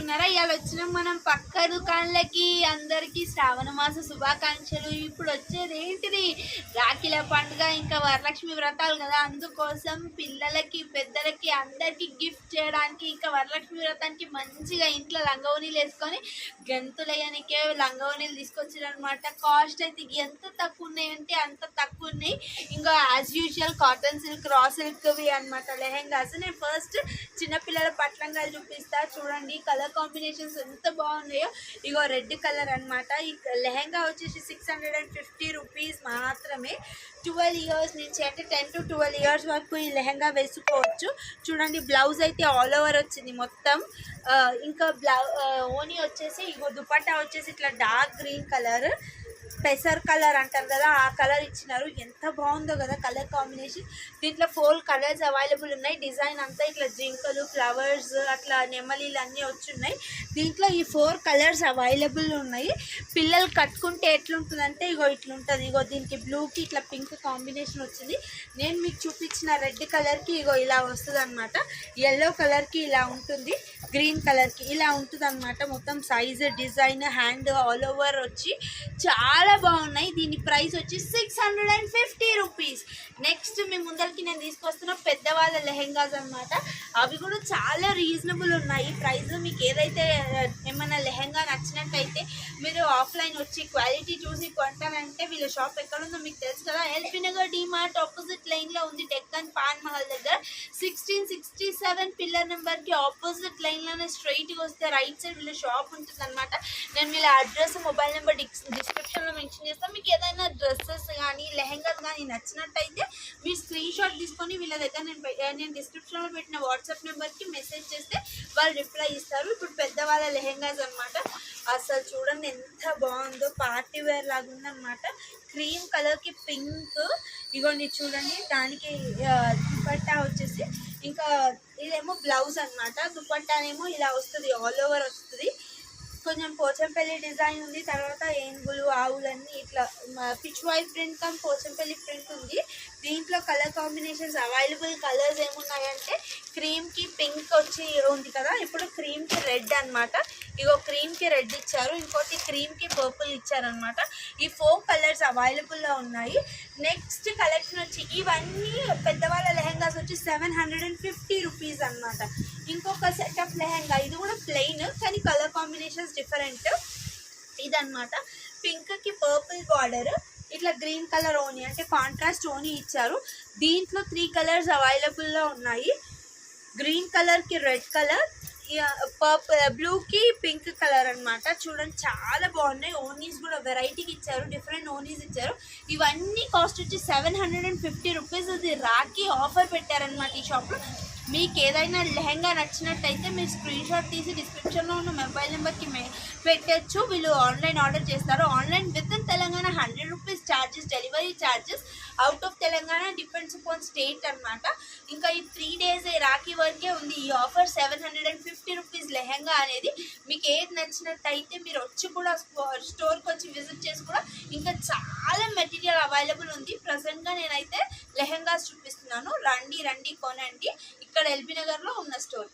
ఉన్నారా? ఇవాళ వచ్చినాం మనం పక్క దుకాణాలకి. అందరికీ శ్రావణ మాస శుభాకాంక్షలు. ఇప్పుడు వచ్చేది ఏంటిది, రాఖీల పండుగ, ఇంకా వరలక్ష్మి వ్రతాలు కదా. అందుకోసం పిల్లలకి పెద్దలకి అందరికి గిఫ్ట్ చేయడానికి, ఇంకా వరలక్ష్మి వ్రతానికి మంచిగా ఇంట్లో లంగవనీలు వేసుకొని గంతులయ్యానికే లంగవనీలు తీసుకొచ్చారనమాట. కాస్ట్ అయితే ఎంత తక్కువ ఉన్నాయి అంటే అంత తక్కువ ఉన్నాయి. ఇంకా యాజ్ యూజువల్ కాటన్ సిల్క్, రా సిల్క్వి అనమాట లెహెంగాస్. నేను ఫస్ట్ చిన్నపిల్లల పట్లంగాలు చూపిస్తా చూడండి. కలర్ కాంబినేషన్స్ ఎంత బాగున్నాయో. ఇగో రెడ్ కలర్ అనమాట. ఈ లెహెంగా వచ్చేసి 650 రూపీస్ మాత్రమే. 12 ఇయర్స్ నుంచి అంటే 10 to 12 ఇయర్స్ వరకు ఈ లెహెంగా వేసుకోవచ్చు. చూడండి బ్లౌజ్ అయితే ఆల్ ఓవర్ వచ్చింది మొత్తం. ఇంకా ఓని వచ్చేసి ఇగో దుపట్టా వచ్చేసి ఇట్లా డార్క్ గ్రీన్ కలర్, పెసర్ కలర్ అంటారు కదా, ఆ కలర్ ఇచ్చినారు. ఎంత బాగుందో కదా కలర్ కాంబినేషన్. దీంట్లో 4 కలర్స్ అవైలబుల్ ఉన్నాయి. డిజైన్ అంతా ఇట్లా జింకలు, ఫ్లవర్స్, అట్లా నెమలీలు అన్నీ వచ్చున్నాయి. దీంట్లో ఈ 4 కలర్స్ అవైలబుల్ ఉన్నాయి. పిల్లలు కట్టుకుంటే ఎట్లుంటుందంటే ఇగో ఇట్లుంటుంది. ఇగో దీనికి బ్లూకి ఇట్లా పింక్ కాంబినేషన్ వచ్చింది. నేను మీకు చూపించిన రెడ్ కలర్కి ఇగో ఇలా వస్తుంది అనమాట. ఎల్లో కలర్కి ఇలా ఉంటుంది, గ్రీన్ కలర్కి ఇలా ఉంటుంది అనమాట. మొత్తం size, design, hand all over వచ్చి చాలా బాగున్నాయి. దీని ప్రైస్ వచ్చి 650 రూపీస్. నెక్స్ట్ మీ ముందరికి నేను తీసుకొస్తున్న పెద్దవాళ్ళ లెహెంగాస్ అనమాట. అవి కూడా చాలా రీజనబుల్ ఉన్నాయి ప్రైస్. మీకు ఏదైతే ఏమైనా లెహెంగా నచ్చినట్టయితే మీరు ఆఫ్లైన్ వచ్చి క్వాలిటీ చూసి కొంటానంటే వీళ్ళ షాప్ ఎక్కడ ఉందో మీకు తెలుసు కదా. ఎల్బీ నగర్ డిమార్ట్ ఆపోజిట్ లైన్లో ఉంది, డెక్కన్ పాన్ మహల్ దగ్గర. 1667 పిల్లర్ నెంబర్కి ఆపోజిట్ లైన్లోనే స్ట్రైట్గా వస్తే రైట్ సైడ్ వీళ్ళ షాప్ ఉంటుంది అనమాట. నేను వీళ్ళ అడ్రస్, మొబైల్ నెంబర్ డిస్క్రిప్షన్లో మెన్షన్ చేస్తాను. మీకు ఏదైనా డ్రెస్సెస్ కానీ లెహెంగాస్ కానీ నచ్చినట్టయితే మీరు స్క్రీన్ షాట్ తీసుకొని వీళ్ళ దగ్గర నేను డిస్క్రిప్షన్లో పెట్టిన వాట్సాప్ నెంబర్కి మెసేజ్ చేస్తే వాళ్ళు రిప్లై ఇస్తారు. ఇప్పుడు పెద్దవాళ్ళ లెహెంగాస్ అనమాట. అసలు చూడండి ఎంత బాగుందో, పార్టీ వేర్ లాగా ఉందన్నమాట. క్రీమ్ కలర్కి పింక్, ఇగోండి చూడండి. దానికి దుపట్టా వచ్చేసి ఇంకా ఇదేమో బ్లౌజ్ అనమాట. దుపట్టానేమో ఇలా వస్తుంది, ఆల్ ఓవర్ వస్తుంది. కొంచెం పోచంపల్లి డిజైన్ ఉంది. తర్వాత ఏనుగులు, ఆవులన్నీ ఇట్లా peach white print come Pochampally print ఉంది. దీంట్లో కలర్ కాంబినేషన్స్ అవైలబుల్. కలర్స్ ఏమున్నాయంటే క్రీమ్కి పింక్ వచ్చి ఉంది కదా, ఇప్పుడు క్రీమ్కి రెడ్ అనమాట. ఇగో క్రీమ్కి రెడ్ ఇచ్చారు, ఇంకోటి క్రీమ్కి పర్పుల్ ఇచ్చారనమాట. ఈ 4 కలర్స్ అవైలబుల్లో ఉన్నాయి. నెక్స్ట్ కలెక్షన్ వచ్చి ఇవన్నీ పెద్దవాళ్ళ లెహెంగాస్ వచ్చి 750 రూపీస్ అనమాట. ఇంకొక సెట్ ఆఫ్ లెహెంగా, ఇది కూడా ప్లెయిన్ కానీ కలర్ కాంబినేషన్స్ డిఫరెంట్. ఇదన్నమాట. పింక్కి పర్పుల్ బార్డర్, ఇట్లా గ్రీన్ కలర్ ఓనీ అంటే కాంట్రాస్ట్ ఓనీ ఇచ్చారు. దీంట్లో 3 కలర్స్ అవైలబుల్లో ఉన్నాయి. గ్రీన్ కలర్కి రెడ్ కలర్, పర్పుల్, బ్లూకి పింక్ కలర్ అనమాట. చూడండి చాలా బాగున్నాయి. ఓనీస్ కూడా వెరైటీకి ఇచ్చారు, డిఫరెంట్ ఓనీస్ ఇచ్చారు. ఇవన్నీ కాస్ట్ వచ్చి 750 రూపీస్. ఇది రాఖీ ఆఫర్ పెట్టారనమాట ఈ షాప్లో. మీకు ఏదైనా లెహెంగా నచ్చినట్టయితే మీరు స్క్రీన్ షాట్ తీసి డిస్క్రిప్షన్లో ఉన్న మొబైల్ నెంబర్కి పెట్టచ్చు. వీళ్ళు ఆన్లైన్ ఆర్డర్ చేస్తారు. Online with in Telangana 100 rupees charges, delivery charges. Out of Telangana depends upon state అనమాట. ఇంకా ఈ 3 days రాఖీ వరకే ఉంది ఈ ఆఫర్. 750 రూపీస్ లెహెంగా అనేది. మీకు ఏది నచ్చినట్టయితే మీరు వచ్చి కూడా స్టోర్కి వచ్చి విజిట్ చేసి కూడా ఇంకా చాలా మెటీరియల్ అవైలబుల్ ఉంది. ప్రజెంట్గా నేనైతే లెహెంగాస్ చూపిస్తున్నాను. రండి కొనండి. ఇక్కడ ఎల్బీ నగర్లో ఉన్న స్టోర్.